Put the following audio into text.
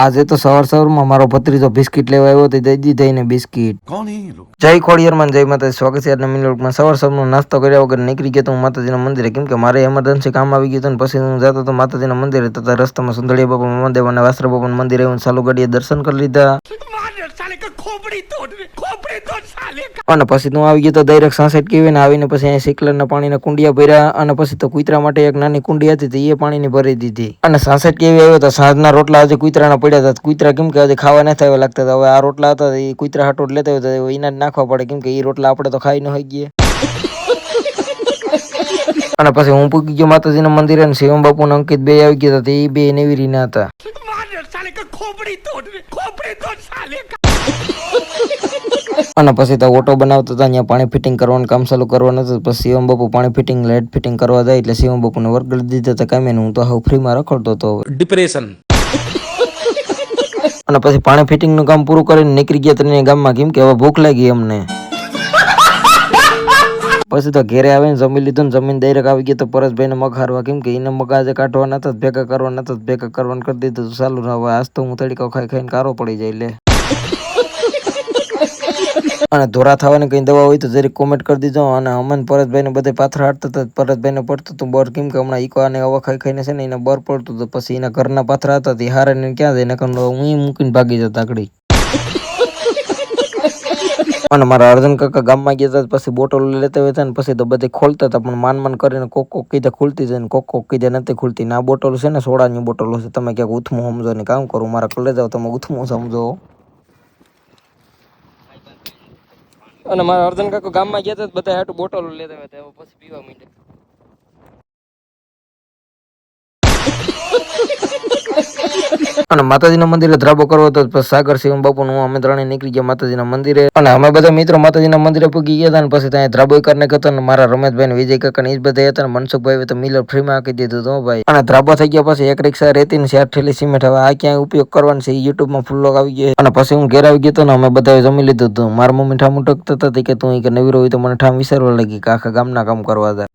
આજે તો સવારમાં મારો ભત્રીજો બિસ્કિટ લેવા આવ્યો તો દઈ દીધા એને બિસ્કિટ. कौन है ये लोग? જય ખોડિયારમાં જય માતા, સ્વાગત છે આજના મિનિટમાં. સવારનો નાસ્તો કર્યા વગર નીકળી ગયો તો હું માતાજીના મંદિરે, કેમ કે મારે એમરજન્સી કામ આવી ગયું હતું ને પછી હું જતો તો માતાજીના મંદિરે. તથા રસ્તામાં સુંદરિયા બાપા મહાદેવ અને વાસરા બાપાના મંદિરે હું ચાલુ ગાડીએ દર્શન કરી લીધા અને પછી હું આવી ગયો તો ડાયરેક્ટ સાસેટ કેવી ને આવીને પછી અહીંયા સિકલરના પાણીના કુંડિયા ભર્યા અને પછી તો કૂતરા માટે એક નાની કુંડી હતી તો એ પાણીની ભરી દીધી. અને સાસેટ કેવી આવ્યો તો સાંજના રોટલા આજે કૂતરાના પડ્યા હતા. કૂતરા કેમ કે આજે ખાવા નથી આવ્યા લાગતા હતા. હવે આ રોટલા હતા એ કૂતરા હાટો લેતા હોય તો એના જ નાખવા પડે, કેમ કે એ રોટલા આપણે તો ખાઈ ન હોઈ ગયા. અને પછી હું પૂકી ગયો માતાજીના મંદિરે અને શિવમ બાપુ ને અંકિત બે આવી ગયા હતા. એ બે નેવી રીના હતા. અને પછી તો ઓટો બનાવતા હતા, અહીંયા પાણી ફિટિંગ કરવાનું કામ ચાલુ કરવાનું હતું. પછી શિવમ બાપુ પાણી ફિટિંગ લાઇટ ફિટિંગ કરવા જાય એટલે શિવમ બાપુને વર્ગડી દીધા હતા કામે. હું તો હાવ ફ્રીમાં રખડતો હતો डिप्रेशन. અને પછી પાણી ફિટિંગ નું કામ પૂરું કરીને નીકળી ગયા ત્રણેય ગામમાં, કેમ કે હવે ભૂખ લાગી અમને. પછી તો ઘેરે આવીને જમી લીધું ને જમીન ડાયરેક્ટ આવી ગયા તો પરેશભાઈ ને મગ હારવા, કેમ કે એને મગ આજે કાઢવાના હતા, ભેગા કરવાના હતા, ભેગા કરવાનું કરી દીધું ચાલુ. હવે આજ તો હું તડકો ખાઈ ખાઈને કારો પડી જાય લે. અને ધોરા થવાની કઈ દવા હોય તો જરી કોમેન્ટ કરી દીધો. અને અમન પરેશભાઈ ને બધે પાથરા હાટતા હતા. પરેશભાઈ ને પડતું હતું બર, કેમ કે હમણાં ઈકો અને હવા ખાઈ ખાઈને છે ને એને બર પડતું હતું. પછી એના ઘરના પાથરા હતા તે હારે ને ક્યાં જાય નકર હું મૂકીને ભાગી જતા આકડી. અને મારા અર્જુન કાકા ગામમાં ગયા હતા, પછી બોટલ લેતા હોય ને પછી તો બધે ખોલતા હતા, પણ માન કરીને કોક કીધે ખુલતી જાય ને કોક કીધે નથી ખુલતી. ને આ બોટલ છે ને સોડાની બોટલો છે. તમે ક્યાંક ઉથમું સમજો ને કામ કરું મારા કલે જાવ તમે ઉથમું સમજો. અને મારા અર્જુન કાકા ગામમાં ગયા હતા બધા હાટું બોટલો લેતા હોય પછી પીવા માંડ્યા. અને માતાજીના મંદિરે ધ્રાબો કરવો હતો. પછી સાગર શિવમ બાપુ હું અમે ત્રણે નીકળી ગયા માતાજીના મંદિરે. અને અમે બધા મિત્રો માતાજીના મંદિરે પૂગી ગયા હતા. ને પછી ત્યાં ધ્રાબો કરીને ગયો ને મારા રમેશભાઈ ને વિજય કાકા ને એ બધા હતા ને મનસુખભાઈ તો મિલર ફ્રીમાં આપી દીધું હતું ભાઈ. અને ધ્રાબો થઈ ગયા પછી એક રિક્ષા રેતી ને 4 થેલી સિમેન્ટ. હવે આ ક્યાંય ઉપયોગ કરવાનો છે યુટ્યુબ માં ફૂલ આવી ગયો. અને પછી હું ઘેર આવી ગયો ને અમે બધા જમી લીધું હતું. મારા મમ્મી ઠામ ઉટકતા હતા કે તું નવી હોય તો મને ઠામ વિચારવા લાગી કે આખા ગામના કામ કરવા હતા.